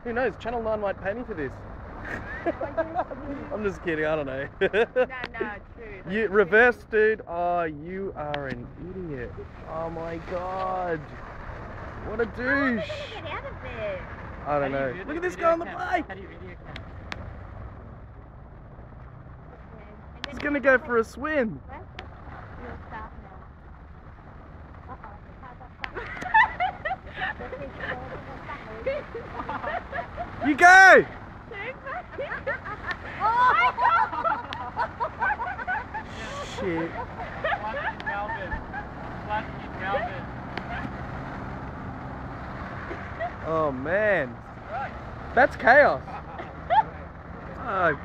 Who knows? Channel 9 might pay me for this. I'm just kidding, I don't know. No, true. You reverse, dude. Oh, you are an idiot. Oh my god. What a douche. How are they gonna get out of there? I don't know. Look at this guy on the bike. How do you video cam? He's gonna go for a swim. You'll start now. You go! Shit. Flood in Melbourne. Flood in Melbourne. Oh man. That's chaos. Oh,